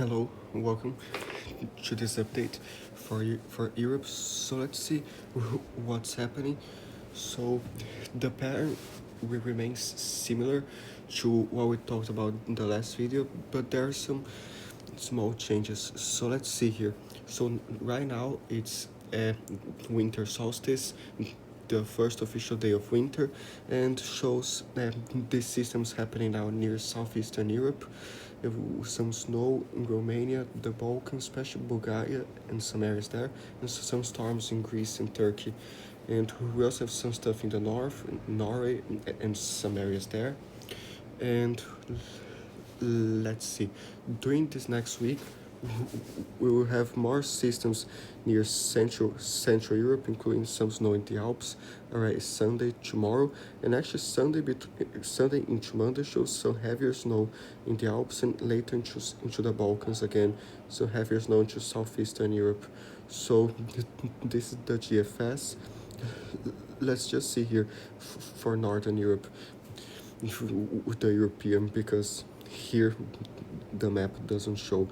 Hello, welcome to this update for Europe. So let's see what's happening. So the pattern remains similar to what we talked about in the last video, but there are some small changes. So let's see here. So right now it's winter solstice, the first official day of winter, and shows these systems happening now near southeastern Europe. Some snow in Romania, the Balkans, especially Bulgaria and some areas there, and some storms in Greece and Turkey. And we also have some stuff in the north, Norway, and some areas there. And let's see, during this next week, we will have more systems near Central Europe, including some snow in the Alps. Alright, Sunday tomorrow, and actually Sunday into Monday shows some heavier snow in the Alps, and later into the Balkans again, so heavier snow into southeastern Europe. So this is the GFS. Let's just see here for Northern Europe with the European, because here the map doesn't show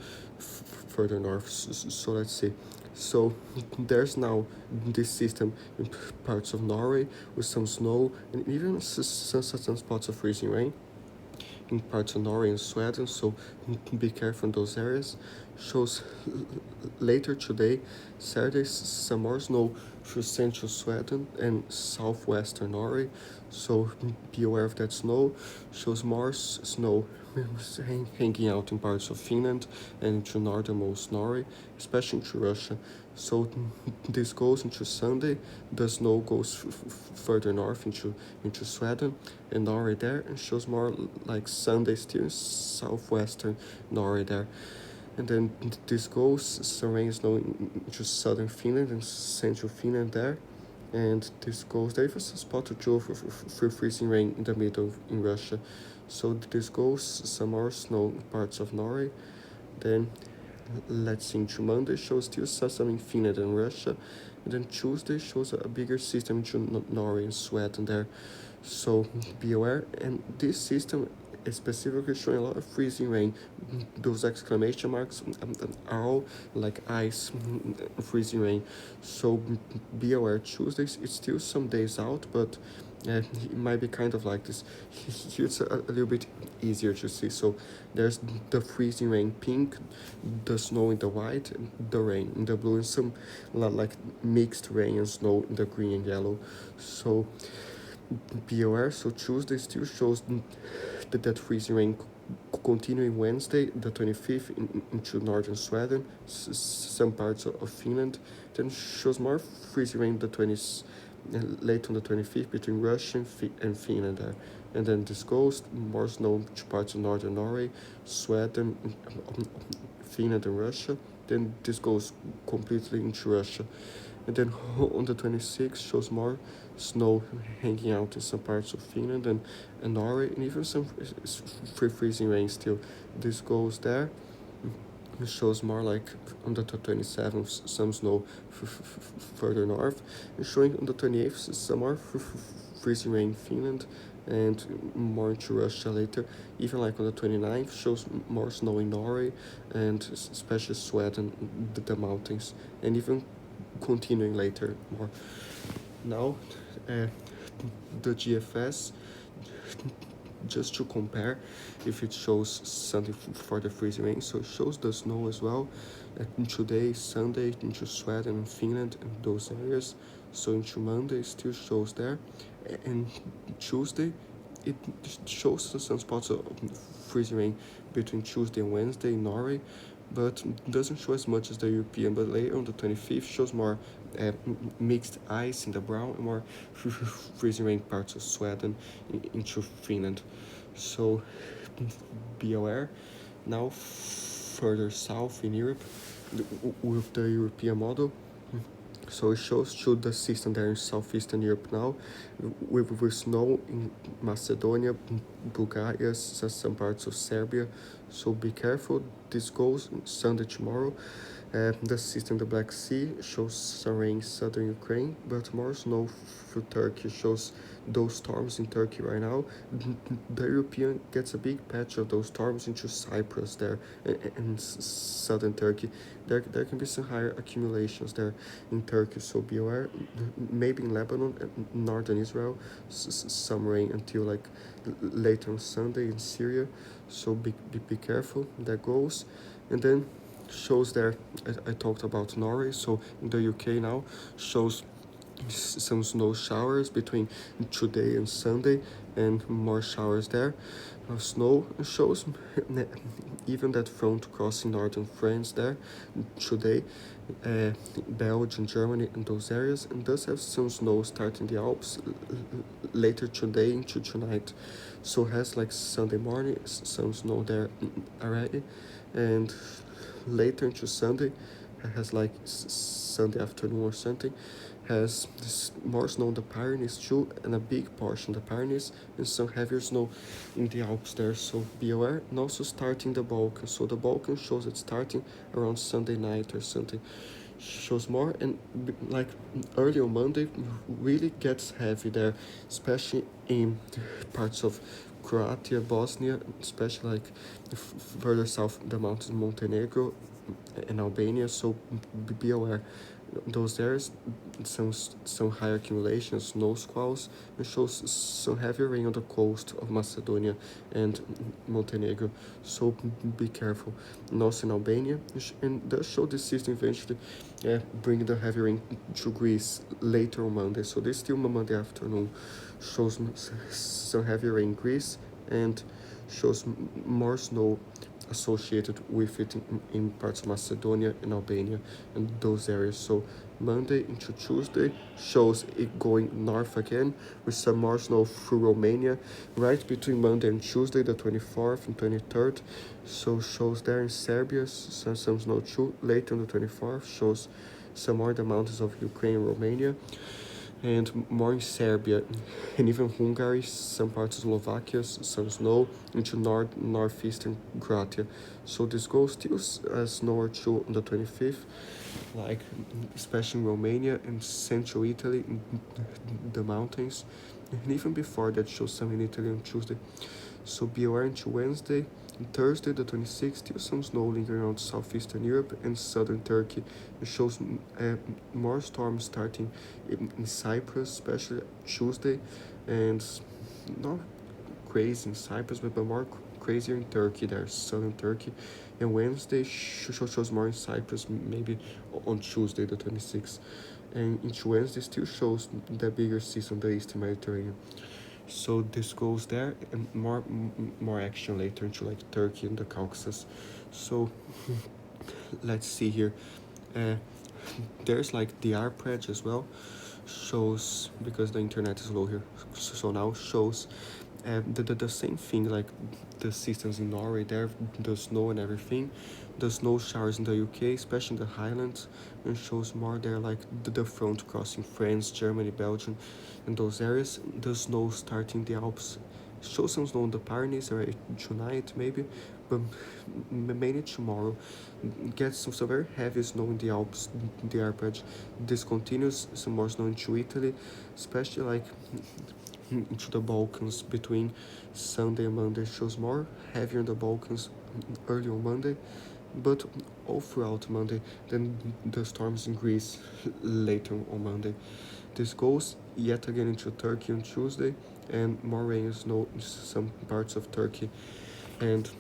further north. So let's see. So there's now this system in parts of Norway with some snow and even some spots of freezing rain in parts of Norway and Sweden, so be careful in those areas. Shows later today, Saturday, some more snow through central Sweden and southwestern Norway, so be aware of that snow. Shows more snow hanging out in parts of Finland and into northernmost Norway, especially into Russia. So this goes into Sunday, the snow goes further north into Sweden and Norway there, and shows more like Sunday still in southwestern Norway there. And then this goes, some rain snow into southern Finland and central Finland there. And this goes, there is a spot or two for freezing rain in the middle in Russia. So this goes, some more snow in parts of Norway. Then let's see, into Monday shows still some in Finland and Russia. And then Tuesday shows a bigger system into Norway and Sweden there. So be aware. And this system is specifically showing a lot of freezing rain. Those exclamation marks are all like ice, freezing rain. So be aware, Tuesday it's still some days out, but it might be kind of like this. Here it's a little bit easier to see. So there's the freezing rain pink, the snow in the white, and the rain in the blue, and some like mixed rain and snow in the green and yellow. So be aware. So Tuesday still shows that freezing rain continuing Wednesday, the 25th, into northern Sweden, some parts of Finland. Then shows more freezing rain the 20th, late on the 25th between Russia and Finland there. And then this goes, more snow to parts of northern Norway, Sweden, Finland and Russia. Then this goes completely into Russia. And then on the 26th shows more snow hanging out in some parts of Finland and Norway, and even some freezing rain still. This goes there. It shows more like on the 27th some snow further north, and showing on the 28th some more freezing rain in Finland and more into Russia later. Even like on the 29th shows more snow in Norway and especially Sweden, the mountains, and even continuing later more. Now the GFS, just to compare if it shows something for the freezing rain. So it shows the snow as well today, Sunday, into Sweden and Finland and those areas. So into Monday it still shows there, and Tuesday it shows some spots of freezing rain between Tuesday and Wednesday in Norway, but doesn't show as much as the European. But later on the 25th shows more mixed ice in the brown and more freezing rain parts of Sweden into Finland. So be aware. Now further south in Europe with the European model. So it shows the system there in southeastern Europe now, with snow in Macedonia, Bulgaria, some parts of Serbia. So be careful. This goes Sunday tomorrow. The system, the Black Sea, shows some rain in southern Ukraine, but more snow through Turkey shows those storms in Turkey right now. The European gets a big patch of those storms into Cyprus there and southern Turkey. There can be some higher accumulations there in Turkey, so be aware. Maybe in Lebanon and northern Israel, some rain until like later on Sunday in Syria, so be careful. That goes. And then shows there, I talked about Norway, so in the UK now shows some snow showers between today and Sunday, and more showers there. Snow shows even that front crossing northern France there today, Belgium, Germany, and those areas, and does have some snow starting the Alps later today into tonight. So has like Sunday morning some snow there already, and later into Sunday has like Sunday afternoon or something, has more snow in the Pyrenees too, and a big portion of the Pyrenees, and some heavier snow in the Alps there, so be aware. And also starting the Balkans, so the Balkans shows it's starting around Sunday night or something, shows more, and like early on Monday really gets heavy there, especially in parts of Croatia, Bosnia, especially like further south the mountains, Montenegro and Albania, so be aware. Those areas, some higher accumulations, snow squalls, and shows some heavier rain on the coast of Macedonia and Montenegro, so be careful. And also in Albania, and does show this system eventually bring the heavy rain to Greece later on Monday, so this still Monday afternoon shows some heavy rain in Greece, and shows more snow associated with it in parts of Macedonia and Albania and those areas. So Monday into Tuesday shows it going north again with some more snow through Romania right between Monday and Tuesday, the 24th and 23rd. So shows there in Serbia some snow too. Later on the 24th shows some more the mountains of Ukraine and Romania, and more in Serbia and even Hungary, some parts of Slovakia, some snow into northeastern Croatia. So this goes still snow or two on the 25th, like especially in Romania and central Italy, the mountains, and even before that shows some in Italy on Tuesday. So be aware into Wednesday and Thursday, the 26th, still some snow lingering around southeastern Europe and southern Turkey. It shows more storms starting in Cyprus, especially Tuesday, and not crazy in Cyprus, but more crazier in Turkey there, southern Turkey. And Wednesday shows more in Cyprus, maybe on Tuesday, the 26th. And into Wednesday still shows the bigger seas on the eastern Mediterranean. So this goes there, and more action later into like Turkey and the Caucasus. So let's see here. There's like the arpeg as well, shows, because the internet is low here, so now shows the same thing, like the systems in Norway there, the snow and everything, the snow showers in the UK, especially in the Highlands, and shows more there like the front crossing France, Germany, Belgium, and those areas. The snow starting the Alps, shows some snow in the Pyrenees or tonight maybe, but mainly tomorrow. Get some very heavy snow in the Alps, the arpeg. This continues, some more snow into Italy, especially like into the Balkans between Sunday and Monday. Shows more heavier in the Balkans early on Monday, but all throughout Monday. Then the storms in Greece later on Monday. This goes yet again into Turkey on Tuesday, and more rain and snow in some parts of Turkey, and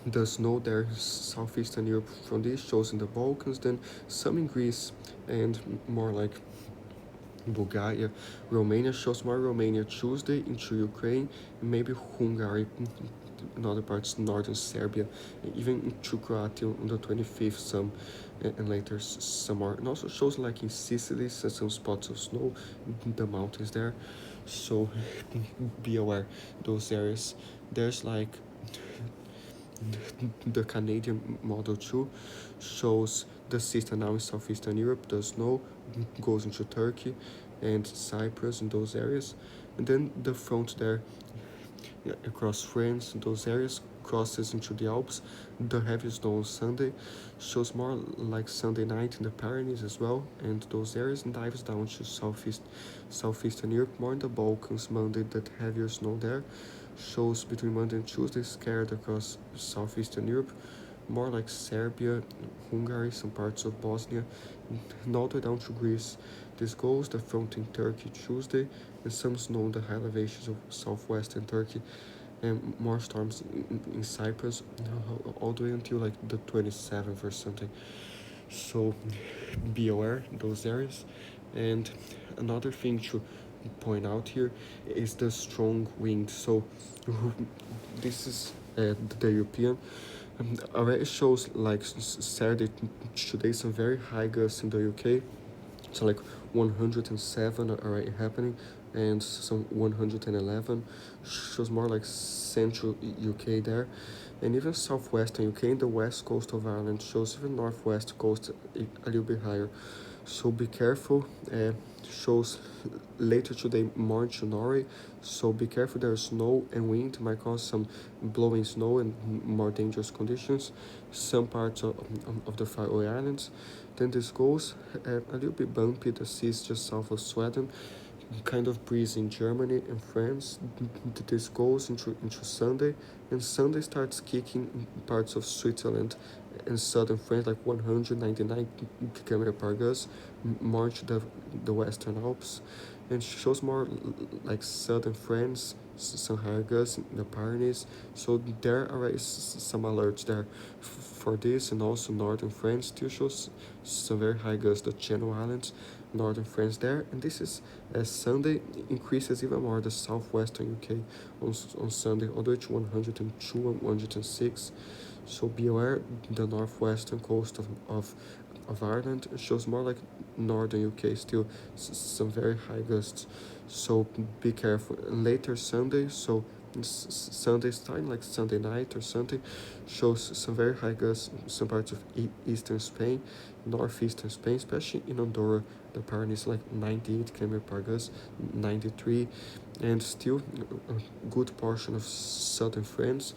the snow there southeastern Europe from this shows in the Balkans, then some in Greece, and more like Bulgaria. Romania shows more Romania Tuesday into Ukraine, and maybe Hungary in other parts, northern Serbia, even into Croatia on the 25th, some, and later some more. And also shows like in Sicily, some spots of snow in the mountains there. So be aware those areas. There's like the Canadian model too, shows the system now in southeastern Europe. The snow goes into Turkey and Cyprus and those areas, and then the front there across France, those areas, crosses into the Alps. The heavy snow on Sunday shows more like Sunday night in the Pyrenees as well, and those areas, and dives down to southeastern Europe, more in the Balkans. Monday, that heavier snow there shows between Monday and Tuesday scattered across southeastern Europe, more like Serbia, Hungary, some parts of Bosnia, and all the way down to Greece. This goes the front in Turkey Tuesday, and some snow in the high elevations of southwestern Turkey, and more storms in Cyprus, all the way until like the 27th or something. So be aware those areas. And another thing to point out here is the strong wind. So this is the European. Already shows like Saturday today some very high gusts in the UK. So like 107 are already happening, and some 111 shows more like central UK there, and even southwestern UK and the west coast of Ireland shows even northwest coast a little bit higher. So be careful. Shows later today more to Norway, so be careful. There's snow and wind might cause some blowing snow and more dangerous conditions. Some parts of the Faroe Islands. Then this goes a little bit bumpy. The seas just south of Sweden, kind of breeze in Germany and France. This goes into Sunday, and Sunday starts kicking in parts of Switzerland and southern France, like 199 km per gust, more to the Western Alps, and shows more like southern France, some higher gusts in the Pyrenees. So there are some alerts there for this, and also northern France still shows some very high gusts, the Channel Islands, northern France there. And this is as Sunday increases even more the southwestern UK on Sunday, all the way to 102 and 106. So be aware the northwestern coast of Ireland shows more like northern UK still, some very high gusts. So be careful. Later Sunday, so Sunday time, like Sunday night or something, shows some very high gusts, some parts of eastern Spain, northeastern Spain, especially in Andorra. The Pyrenees like 98 km per gust, 93, and still a good portion of southern France.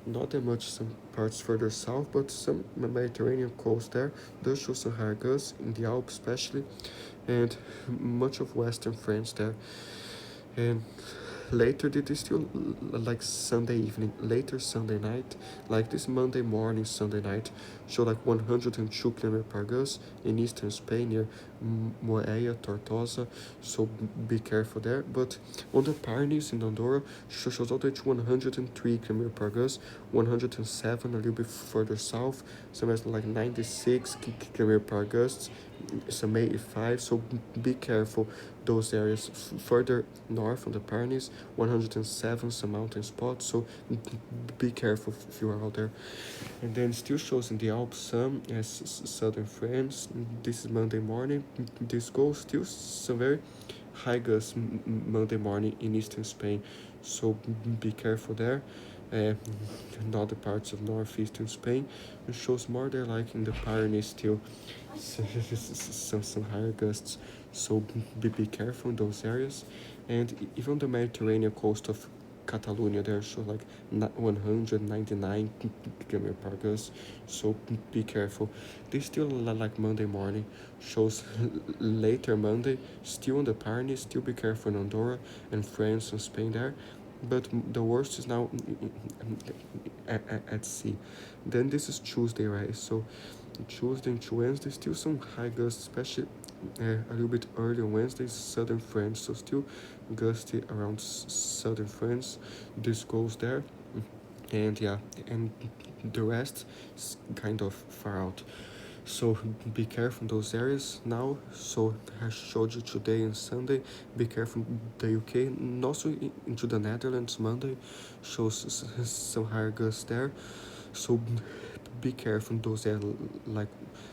Not that much some parts further south, but some Mediterranean coast there does show some higher gusts in the Alps especially, and much of western France there. And later it is still like Sunday evening, later Sunday night, like this Monday morning, Sunday night, show like 102 km per gust in eastern Spain near Moella, Tortosa, so be careful there. But on the Pyrenees in Andorra, shows all the way to 103 km per gust, 107 a little bit further south, somewhere like 96 km per gust, some 85, so be careful those areas. Further north on the Pyrenees, 107 some mountain spots, so be careful if you are out there. And then still shows in the Alps some as southern France. This is Monday morning. This goes still some very high gusts Monday morning in eastern Spain, so be careful there. In other parts of northeastern Spain, it shows more there like in the Pyrenees still, some higher gusts, so be careful in those areas. And even the Mediterranean coast of Cataluña there show like 199 km per gust, so be careful. This still like Monday morning, shows later Monday, still on the Pyrenees, still be careful in Andorra and France and Spain there. But the worst is now at sea. Then this is Tuesday, right? So Tuesday into Wednesday, still some high gusts, especially a little bit early on Wednesday, southern France. So still gusty around southern France. This goes there. And yeah, and the rest is kind of far out. So be careful in those areas now. So I showed you today and Sunday. Be careful in the UK and also into the Netherlands. Monday shows some higher gusts there. So be careful in those areas, like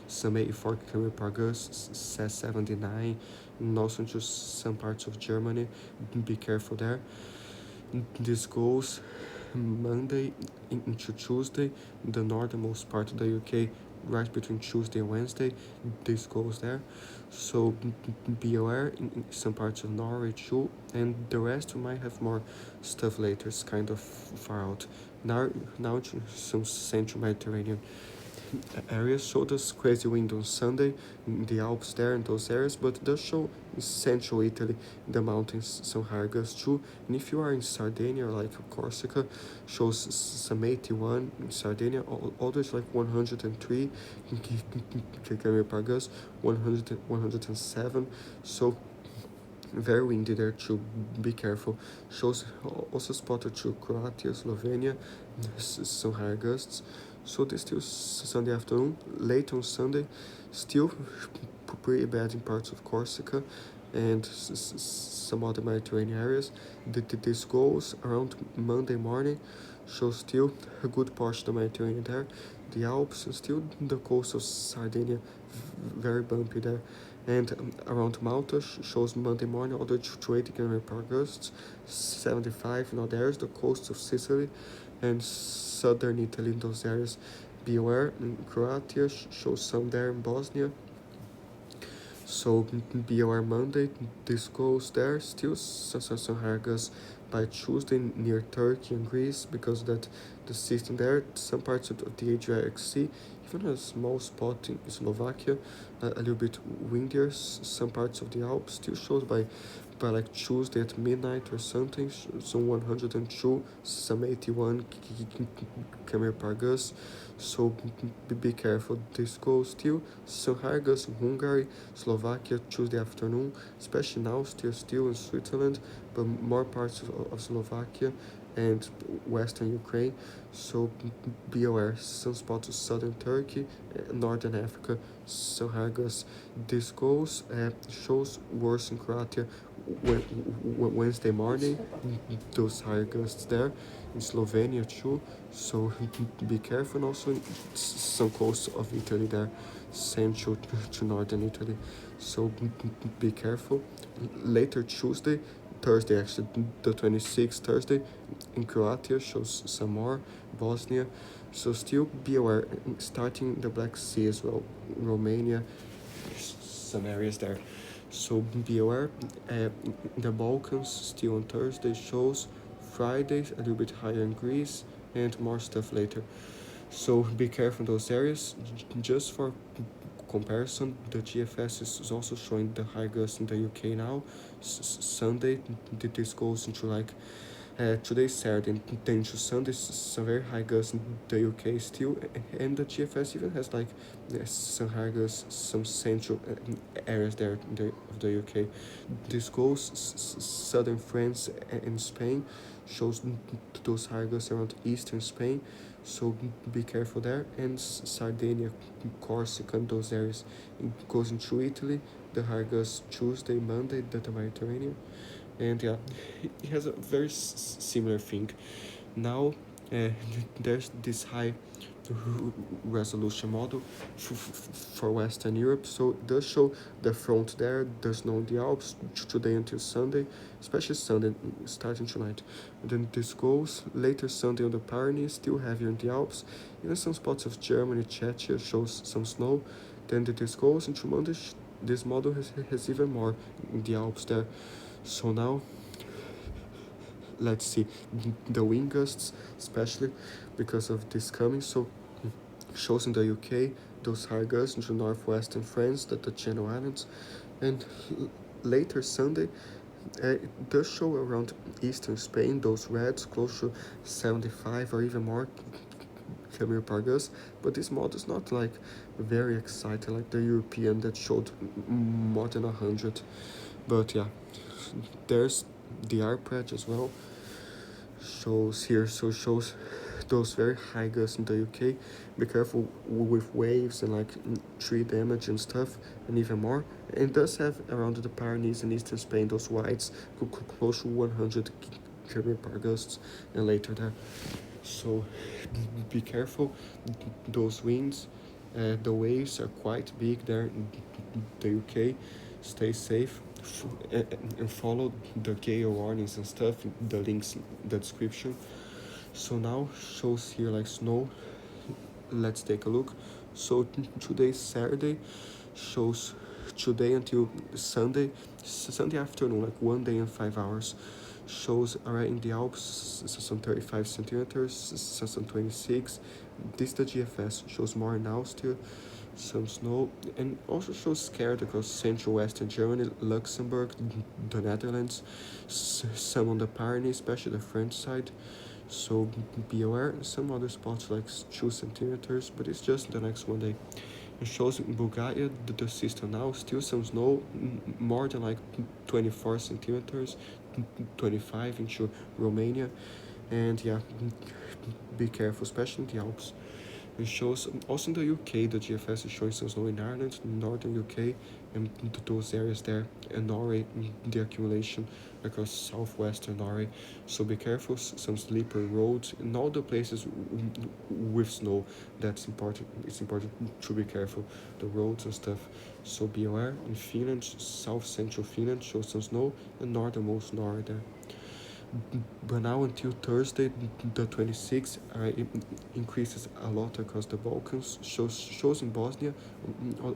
some 84 km per gust, says 79, and also into some parts of Germany. Be careful there. This goes Monday into Tuesday, the northernmost part of the UK, right between Tuesday and Wednesday. This goes there, so be aware in some parts of Norway too, and the rest we might have more stuff later. It's kind of far out. Now some central Mediterranean areas show this crazy wind on Sunday in the Alps there in those areas, but it does show in central Italy, in the mountains, some higher gusts too. And if you are in Sardinia or like Corsica, shows some 81 in Sardinia, all those like 103 km per gust, 107. So very windy there too, be careful. Shows also spotted to Croatia, Slovenia, some higher gusts. So this still Sunday afternoon, late on Sunday, still pretty bad in parts of Corsica and some other Mediterranean areas. This goes around Monday morning, shows still a good portion of the Mediterranean there. The Alps and still the coast of Sardinia, very bumpy there. And around Malta shows Monday morning all the way to 80 km per gust, 75 in other areas, the coast of Sicily and southern Italy in those areas. Be aware, in Croatia shows some there in Bosnia. So be aware Monday, this goes there, still some higher gusts by Tuesday near Turkey and Greece, because that the system there, some parts of the Adriatic Sea, even a small spot in Slovakia, a little bit windier, some parts of the Alps still shows by like Tuesday at midnight or something, some 102, some 81 km per gust. So be careful. This goes still some higher gusts in Hungary, Slovakia Tuesday afternoon, especially in Austria, still in Switzerland, but more parts of Slovakia and western Ukraine. So be aware, some spots of southern Turkey, northern Africa, some higher gusts. This goes shows worse in Croatia Wednesday morning, those higher gusts there in Slovenia too, so be careful. And also some coast of Italy there, central to northern Italy, so be careful. Later Thursday actually, the 26th Thursday in Croatia shows some more, Bosnia, so still be aware, starting the Black Sea as well, Romania, some areas there. So be aware. The Balkans still on Thursday shows, Friday a little bit higher in Greece, and more stuff later. So be careful in those areas. Just for comparison, the GFS is also showing the high gusts in the UK now. Sunday, this goes into like today's Saturday, then to Sunday, some very high gusts in the UK still, and the GFS even has like some high gusts, some central areas there of the UK. This goes southern France and Spain, shows those high gusts around eastern Spain, so be careful there. And Sardinia, Corsica, and those areas. It goes into Italy, the high gusts Tuesday, Monday, the Mediterranean. And yeah, it has a very similar thing. Now there's this high resolution model for Western Europe, so it does show the front there, does know the Alps today until Sunday, especially Sunday starting tonight. And then this goes later Sunday on the Pyrenees, still heavier in the Alps, even some spots of Germany, Czech shows some snow. Then this goes into Monday, this model has even more in the Alps there. So now, let's see the wind gusts, especially because of this coming. So shows in the UK those high gusts into northwestern France, the Channel Islands, and later Sunday it does show around eastern Spain, those reds close to 75 or even more km per gust. But this model is not like very exciting like the European that showed more than 100. But yeah, there's the arpeggiature as well, shows here, so shows those very high gusts in the UK. Be careful with waves and like tree damage and stuff, and even more. And it does have around the Pyrenees and eastern Spain those whites close to 100 km per gusts and later there. So be careful, those winds, the waves are quite big there in the UK. Stay safe and follow the gale warnings and stuff, the links in the description. So now shows here like snow. Let's take a look. So today's Saturday, shows today until Sunday afternoon, like 1 day and 5 hours. Shows alright in the Alps, some 35 centimeters, some 26. This the GFS, shows more in Austria, some snow, and also shows scattered across central western Germany, Luxembourg, the Netherlands, some on the Pyrenees, especially the French side. So be aware, some other spots like 2 centimeters, but it's just the next 1 day. It shows in Bulgaria the system now, still some snow, more than like 24 centimeters, 25 into Romania, and yeah, be careful, especially in the Alps. It shows also in the UK, the GFS is showing some snow in Ireland, northern UK, and those areas there, and Norway, the accumulation across southwestern Norway. So be careful, some slippery roads, in all the places with snow. That's important. It's important to be careful, the roads and stuff. So be aware. In Finland, south central Finland shows some snow, and northernmost Norway there. But now until Thursday, the 26th, it increases a lot across the Balkans. Shows in Bosnia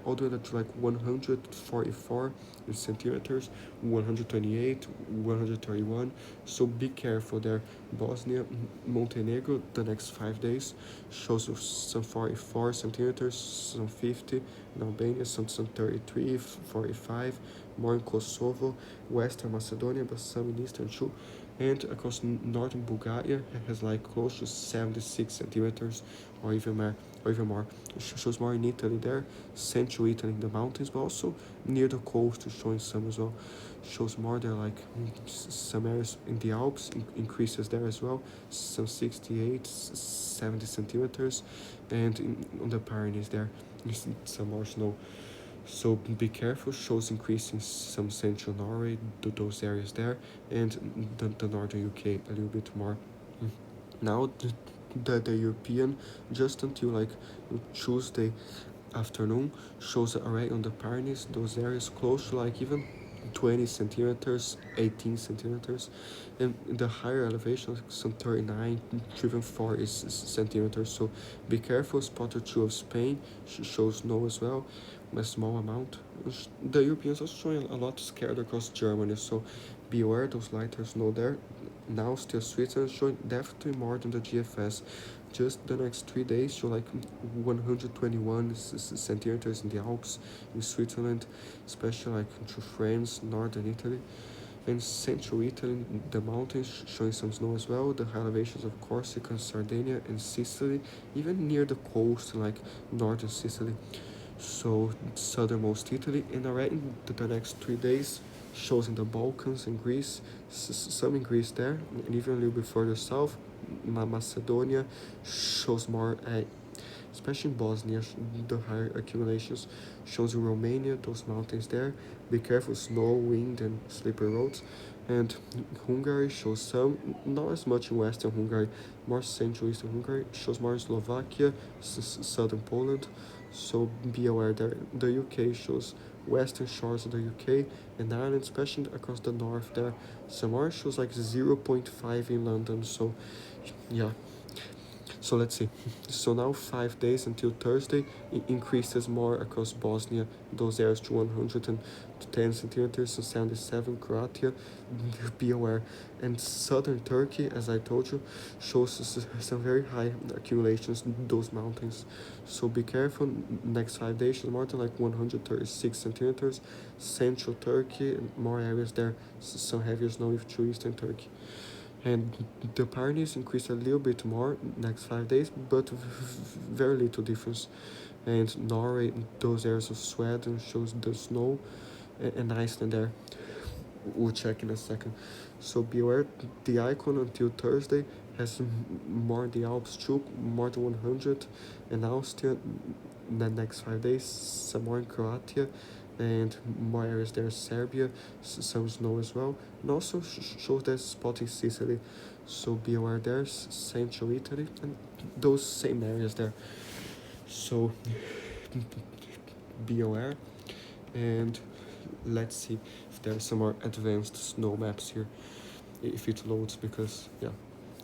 all the way to like 144 centimeters, 128, 131. So be careful there. Bosnia, Montenegro, the next 5 days shows some 44 centimeters, some 50. In Albania, some 33, 45. More in Kosovo, Western Macedonia, but some in Eastern too. And across northern Bulgaria has like close to 76 centimeters or even more. Shows more in Italy there, central Italy in the mountains, but also near the coast showing some as well. Shows more there, like some areas in the Alps increases there as well, some 68, 70 centimeters, and on the Pyrenees there some more snow. So be careful, shows increasing some central Norway, those areas there, and the northern UK a little bit more. Now the European, just until like Tuesday afternoon, shows array on the Pyrenees, those areas close to like even 20 centimeters, 18 centimeters, and the higher elevation, some 39, even 40 centimeters. So be careful. Spot or two of Spain shows snow as well, a small amount. The Europeans also showing a lot scattered across Germany, so be aware those lighter snow there. Now still Switzerland showing definitely more than the GFS. Just the next 3 days show like 121 centimeters in the Alps in Switzerland, especially like into France, northern Italy, and central Italy, the mountains showing some snow as well. The high elevations of Corsica and Sardinia and Sicily, even near the coast like northern Sicily. So southernmost Italy, and already the next 3 days shows in the Balkans and Greece, some in Greece there, and even a little bit further south, Macedonia shows more, especially in Bosnia, the higher accumulations. Shows in Romania, those mountains there. Be careful, snow, wind, and slippery roads. And Hungary shows some, not as much in western Hungary, more central eastern Hungary. Shows more in Slovakia, southern Poland. So be aware there. The UK shows western shores of the UK and Ireland, especially across the north there. Some more shows like 0.5 in London. So yeah. So let's see. So now 5 days until Thursday, it increases more across Bosnia, those areas to 110 centimeters and 77, Croatia, be aware. And southern Turkey, as I told you, shows some very high accumulations in those mountains. So be careful, next 5 days, more than like 136 centimeters. Central Turkey, more areas there, some heavier snow with to eastern Turkey. And the Pyrenees increase a little bit more next 5 days, but very little difference. And Norway, those areas of Sweden shows the snow, and Iceland there. We'll check in a second. So be aware, the icon until Thursday has more in the Alps too, more than 100, and Austria, the next 5 days, some more in Croatia, and more areas there, Serbia, some snow as well, and also shows that spot in Sicily. So be aware there's central Italy and those same areas there. So be aware, and let's see if there's some more advanced snow maps here, if it loads, because yeah,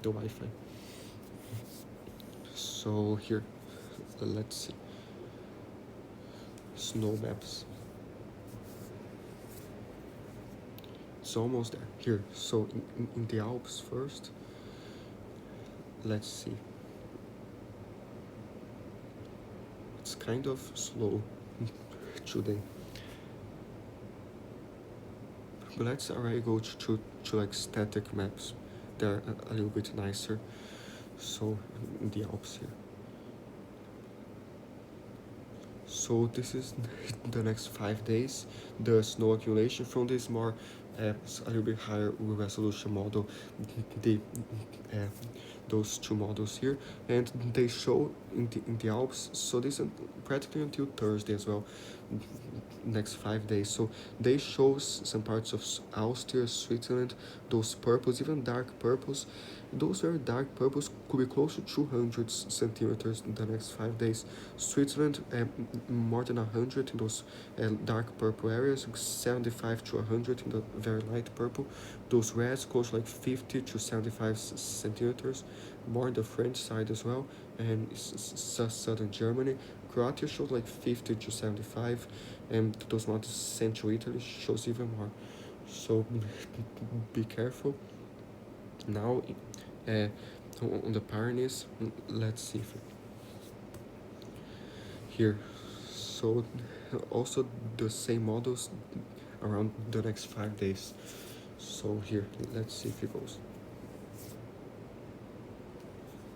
the Wi-Fi. So here, let's see. snow maps. It's almost there. Here, so in the Alps first, let's see. It's kind of slow today. But let's already go to like static maps. They're a little bit nicer. So in the Alps here. So this is the next 5 days. The snow accumulation from this more a little bit higher resolution model. The those two models here, and they show in the Alps. So this is practically until Thursday as well. Next 5 days. So they show some parts of Austria, Switzerland, those purples, even dark purples. Those very dark purples could be close to 200 centimeters in the next 5 days. Switzerland, more than 100 in those dark purple areas, 75 to 100 in the very light purple. Those reds close to like 50 to 75 centimeters, more on the French side as well, and southern Germany. Croatia shows like 50 to 75, and those ones central Italy shows even more. So be careful. Now, on the Pyrenees, let's see if here. So also the same models around the next 5 days. So here, let's see if it goes.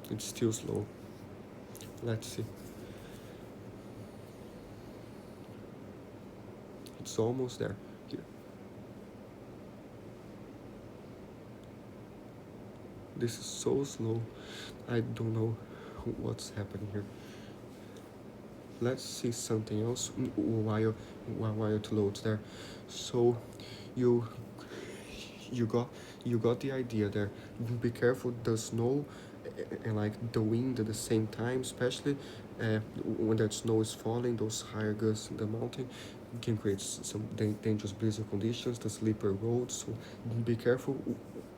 It's still slow. Let's see. It's almost there. Here. This is so slow. I don't know what's happening here. Let's see something else while it loads there. So you got the idea there. Be careful the snow and like the wind at the same time, especially when that snow is falling. Those higher gusts in the mountain can create some dangerous blizzard conditions, the slippery roads. So be careful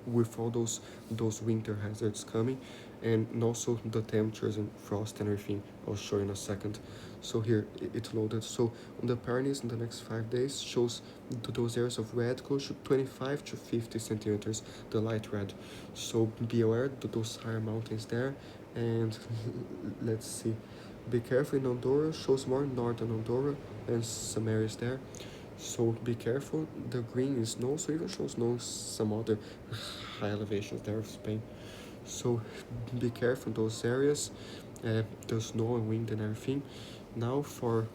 with all those winter hazards coming, and also the temperatures and frost and everything. I'll show you in a second. So here it's loaded. So on the Pyrenees in the next 5 days shows those areas of red close to 25 to 50 centimeters, the light red. So be aware that those higher mountains there. And let's see, be careful in Andorra, shows more northern Andorra and some areas there. So be careful. The green is snow, so even shows snow some other high elevations there of Spain. So be careful in those areas, the snow and wind and everything. Now for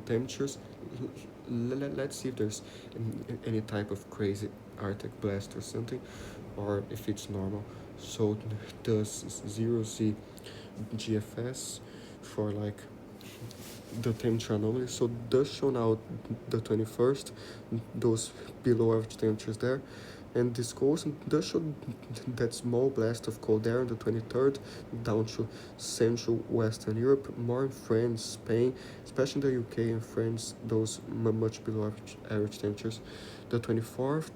temperatures, let's see if there's any type of crazy Arctic blast or something, or if it's normal. So the 0Z GFS for like the temperature anomaly. So does show now the 21st, those below average temperatures there. And this goes and does show that small blast of cold air on the 23rd down to Central Western Europe, more in France, Spain, especially in the UK and France, those much below average temperatures. The 24th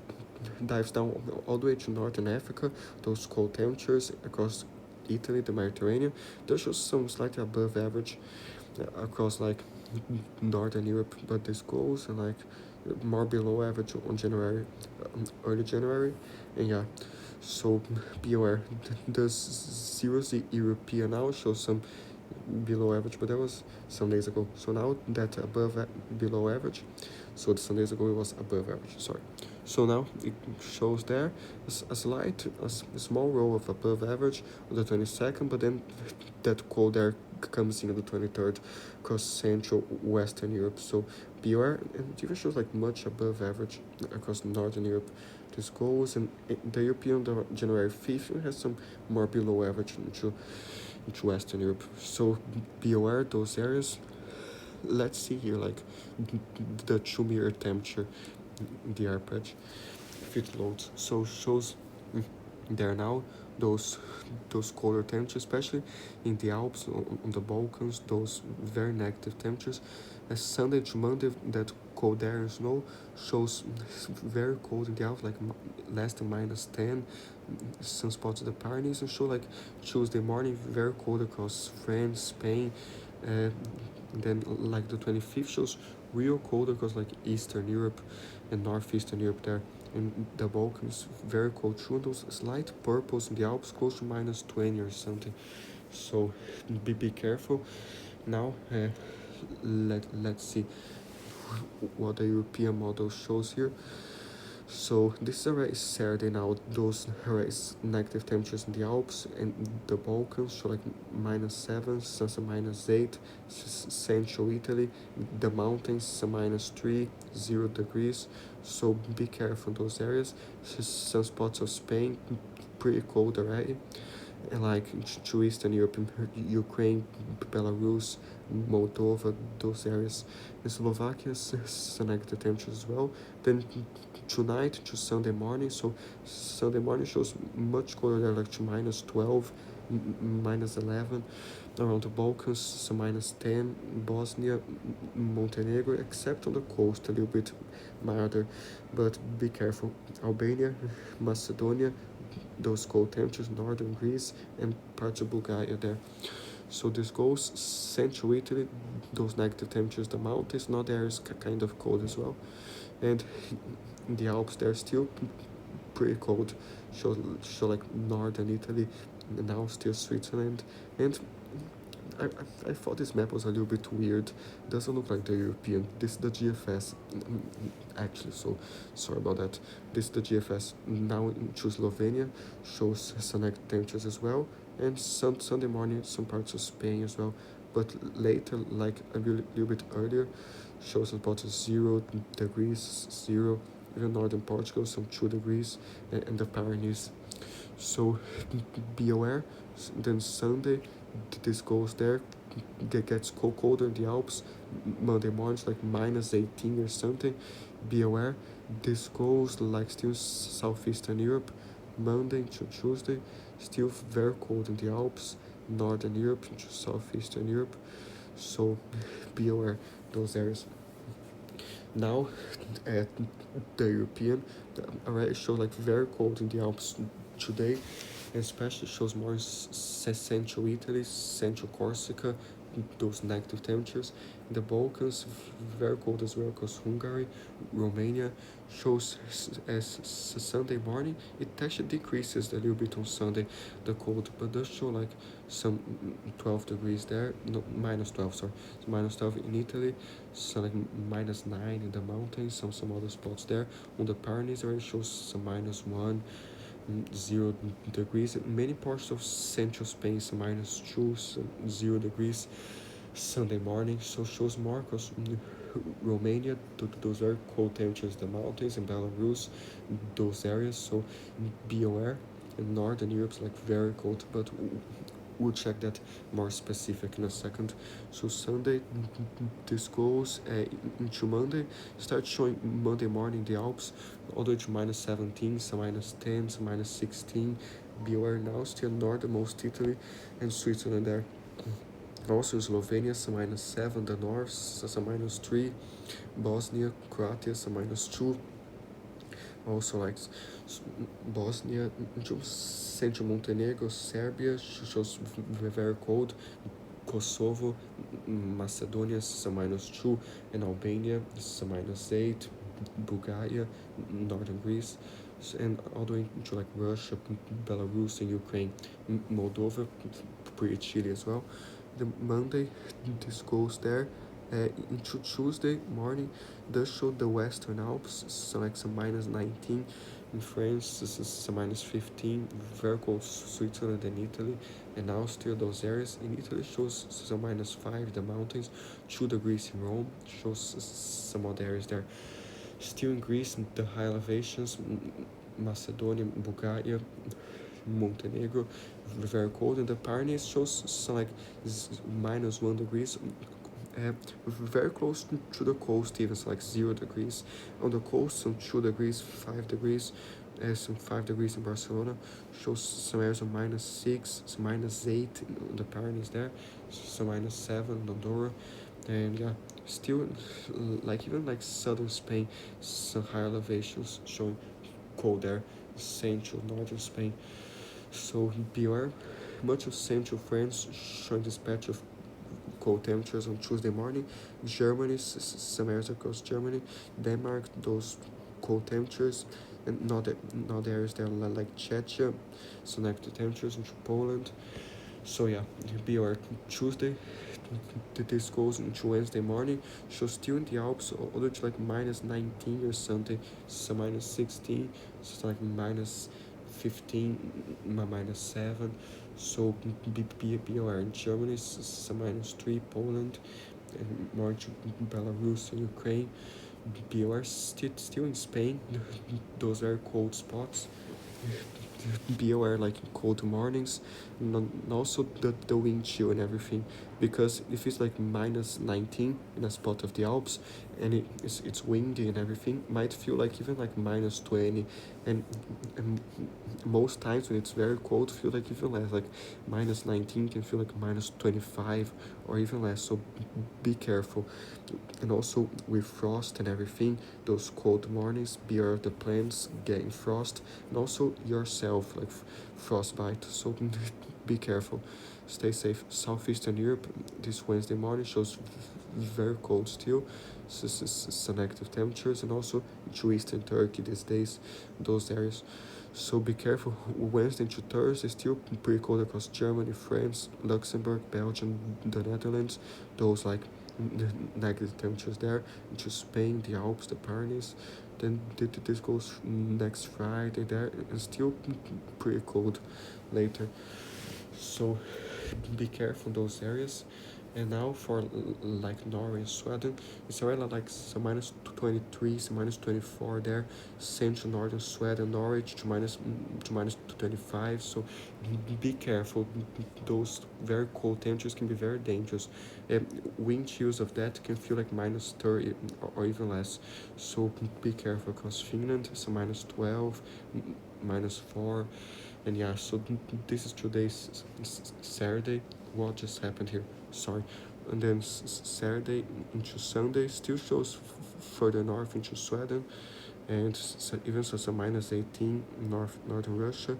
dives down all the way to Northern Africa, those cold temperatures across Italy, the Mediterranean. Does show some slightly above average across like Northern Europe, but this goes and like more below average on January, early January, and yeah. So be aware. The 0Z European now shows some below average, but that was some days ago. So now that below average. So some days ago it was above average. Sorry. So now it shows there a small row of above average on the 22nd, but then that cold air comes in on the 23rd across Central Western Europe. So be aware, and it even shows like much above average across Northern Europe. This goes, and the European January 5th has some more below average into Western Europe. So be aware those areas. Let's see here like the 2-meter temperature in the air patch if it loads. So shows there now those colder temperatures, especially in the Alps, on the Balkans, those very negative temperatures. As Sunday to Monday, that cold air and snow shows very cold in the Alps, like less than -10. Some spots of the Pyrenees, and show like Tuesday morning very cold across France, Spain, And then like the 25th shows real colder because like Eastern Europe and Northeastern Europe there. And the Balkans, very cold too. Those slight purples in the Alps, close to minus 20 or something. So be careful. Now let's see what the European model shows here. So this is already Saturday now. Those negative temperatures in the Alps and the Balkans show like -7, some -8. Central Italy, the mountains some -3, 0 degrees. So be careful in those areas. Some spots of Spain pretty cold already. And like to Eastern Europe, Ukraine, Belarus, Moldova, those areas. In Slovakia, some negative temperatures as well. Then tonight to Sunday morning, so Sunday morning shows much colder there, like to -12, -11 around the Balkans, so -10, Bosnia, Montenegro, except on the coast a little bit milder, but be careful. Albania, Macedonia, those cold temperatures, northern Greece and parts of Bulgaria there. So this goes central Italy, those negative temperatures, the mountains, not there is kind of cold as well. And in the Alps, they're still pretty cold. Show like northern Italy, and now still Switzerland. And I thought this map was a little bit weird. It doesn't look like the European. This is the GFS, actually, so sorry about that. This is the GFS. Now into Slovenia, shows some negative temperatures as well. And Sunday morning, some parts of Spain as well. But later, like a little bit earlier, shows some parts of 0 degrees, 0. Even northern Portugal, some 2 degrees, and the Pyrenees. So be aware. Then Sunday, this goes there, gets colder in the Alps. Monday morning, like -18 or something. Be aware. This goes like still southeastern Europe. Monday to Tuesday, still very cold in the Alps. Northern Europe to southeastern Europe. So be aware those areas. Now at the European, already show like very cold in the Alps today, and especially shows more in central Italy, central Corsica, those negative temperatures. In the Balkans, very cold as well, because Hungary, Romania shows as Sunday morning. It actually decreases a little bit on Sunday, the cold, but does show like some 12 degrees there, no, -12, sorry, it's -12 in Italy, so like -9 in the mountains, some other spots there. On the Pyrenees already shows some -1, 0 degrees. Many parts of central Spain, some -2, some 0 degrees. Sunday morning, so shows more because Romania, those very cold temperatures, the mountains, and Belarus, those areas. So be aware. And Northern Europe's like very cold, but we'll check that more specific in a second. So Sunday, this goes into Monday. Start showing Monday morning the Alps, all the way to -17, some -10, some -16. Be aware now, still northernmost Italy and Switzerland there. Also Slovenia, some -7, the north, some -3, Bosnia, Croatia, some -2. Also like Bosnia, central Montenegro, Serbia shows very cold. Kosovo, Macedonia, some -2, and Albania, some -8. Bulgaria, northern Greece, and all the way into like Russia, Belarus, and Ukraine. Moldova, pretty chilly as well. The Monday, this goes there. Into Tuesday morning, does show the Western Alps, so like some -19 in France, this is some -15, very cold Switzerland and Italy, and Austria, those areas. In Italy shows some -5, the mountains, 2 degrees in Rome, shows some other areas there. Still in Greece, the high elevations, Macedonia, Bulgaria, Montenegro, very cold, and the Pyrenees shows some like -1 degrees, very close to the coast, even so like 0 degrees. On the coast, some 2 degrees, 5 degrees, some 5 degrees in Barcelona. Shows some areas of -6, some -8 in the Pyrenees there, some -7 in Andorra, and yeah, still like even like southern Spain, some high elevations showing cold there, central northern Spain. So beware. Much of central France showing this patch of cold temperatures on Tuesday morning. Germany, some areas across Germany. Denmark, those cold temperatures. And not areas there like Czechia, so negative temperatures into Poland. So yeah, be aware. Tuesday, this goes into Wednesday morning. So still in the Alps, although it's like minus 19 or something, so minus 16, so it's like minus 15, minus 7. So be aware. In Germany, so minus 3, Poland, and more to Belarus and Ukraine. Be aware. Still in Spain, those very cold spots. Be aware, like in cold mornings, and also the wind chill and everything, because if it's like minus 19 in a spot of the Alps and it's windy and everything, might feel like even like minus 20, and most times when it's very cold feel like even less, like minus 19 can feel like minus 25 or even less, so be careful. And also with frost and everything, those cold mornings, be aware of the plants getting frost, and also yourself, like frostbite, so be careful, stay safe. Southeastern Europe this Wednesday morning shows very cold still, so negative temperatures, and also to Eastern Turkey these days, those areas. So be careful. Wednesday to Thursday still pretty cold across Germany, France, Luxembourg, Belgium, the Netherlands, those like negative temperatures there, into Spain, the Alps, the Pyrenees. Then this goes next Friday there, and still pretty cold later. So be careful in those areas. And now for like Norway and Sweden, it's already like some minus 23, some minus 24 there. Central northern Sweden, Norwich to minus 25. So be careful. Those very cold temperatures can be very dangerous. Wind chills of that can feel like minus 30 or even less. So be careful across Finland. So minus 12, minus 4. And yeah, so this is today's Saturday. What just happened here? Sorry. And then Saturday into Sunday still shows further north into Sweden, and even so some minus 18 northern Russia.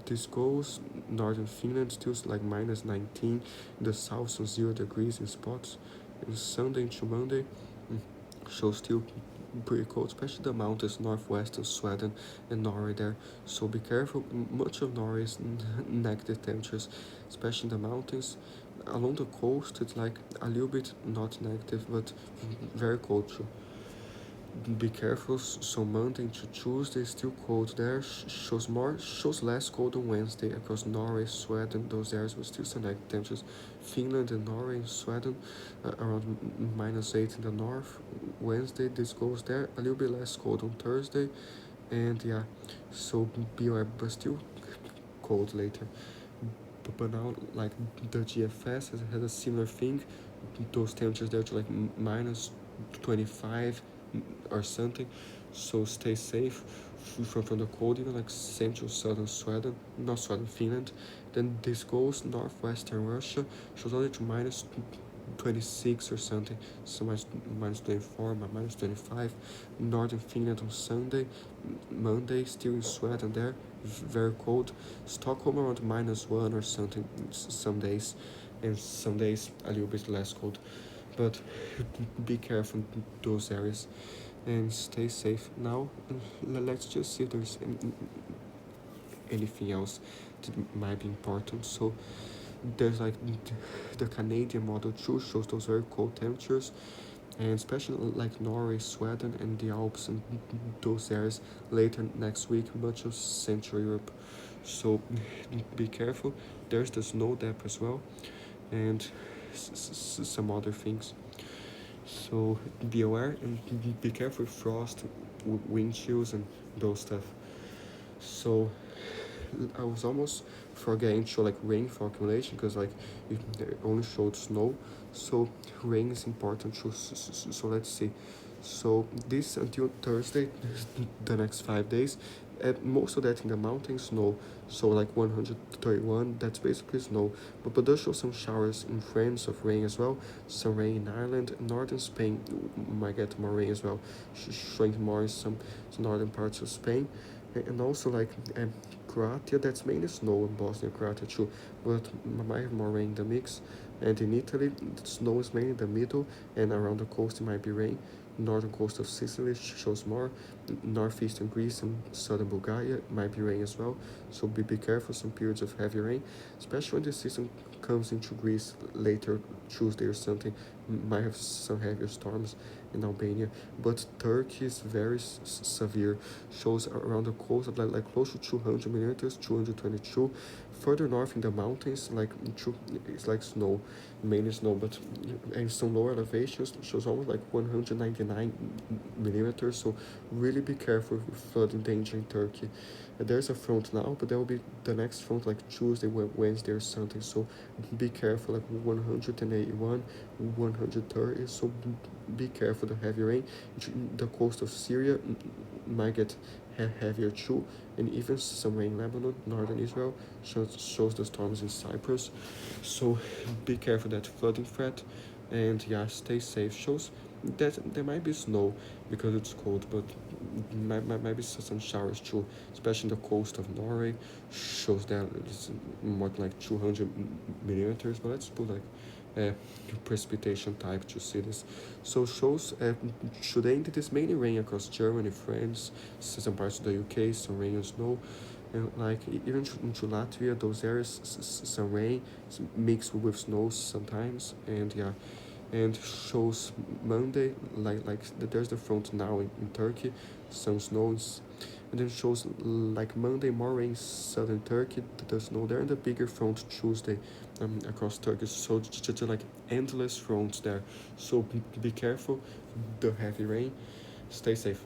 This goes northern Finland still like minus 19. The south some 0 degrees in spots. And Sunday into Monday shows still pretty cold, especially the mountains, northwestern Sweden and Norway there. So be careful. Much of Norway is negative temperatures, especially in the mountains. Along the coast, it's like a little bit not negative, but very cold too. Be careful. So Monday to Tuesday still cold there. Shows less cold on Wednesday across Norway, Sweden, those areas, but still some negative temperatures. Finland and Norway and Sweden around minus 8 in the north. Wednesday this goes there, a little bit less cold on Thursday, and yeah, so be aware, but still cold later. But now like the GFS has a similar thing. Those temperatures there to like minus 25 or something, so stay safe from the cold, even like central southern Sweden, not Sweden, Finland. Then this goes northwestern Russia, shows only to minus 26 or something, so minus 24, minus 25. Northern Finland on Sunday. Monday still in Sweden there, very cold. Stockholm around minus 1 or something some days, and some days a little bit less cold. But be careful in those areas and stay safe. Now let's just see if there's anything else that might be important. So there's like the Canadian model too, shows those very cold temperatures, and especially like Norway, Sweden, and the Alps and those areas later next week, much of Central Europe. So be careful. There's the snow depth as well, and some other things. So be aware and be careful with frost, wind chills, and those stuff. So I was almost forgetting to like rainfall accumulation, because like it only showed snow, so rain is important too. So let's see. So this until Thursday, the next 5 days, most of that in the mountains snow, so like 131, that's basically snow, but does show some showers in France of rain as well, some rain in Ireland. Northern Spain might get more rain as well, showing more in some northern parts of Spain. And also like Croatia, that's mainly snow in Bosnia, Croatia too, but might have more rain in the mix. And in Italy, the snow is mainly in the middle, and around the coast it might be rain. Northern coast of Sicily shows more. Northeastern Greece and southern Bulgaria might be rain as well. So be careful some periods of heavy rain, especially when the season comes into Greece later Tuesday or something. Might have some heavier storms in Albania, but Turkey is very severe. Shows around the coast of like close to 200 millimeters, 222. Further north in the mountains, it's like snow, mainly snow, but and some lower elevations shows almost like 199 millimeters. So really be careful with flooding danger in Turkey. There's a front now, but there will be the next front like Tuesday, Wednesday, or something. So be careful, like 181, 130. So be careful the heavy rain. The coast of Syria might get heavier too, and even some rain in Lebanon, northern Israel, shows the storms in Cyprus. So be careful that flooding threat, and yeah, stay safe. Shows that there might be snow because it's cold, but might be some showers too, especially in the coast of Norway. Shows that it's more than like 200 millimeters, but let's put like precipitation type to see this. So shows today it is mainly rain across Germany, France, some parts of the UK, some rain and snow. And like even into Latvia, those areas, some rain mixed with snow sometimes, and yeah, and shows Monday like there's the front now in Turkey, some snows, and then shows like Monday more rain southern Turkey, the snow there, and the bigger front Tuesday across Turkey. So just like endless fronts there. So be careful, the heavy rain. Stay safe.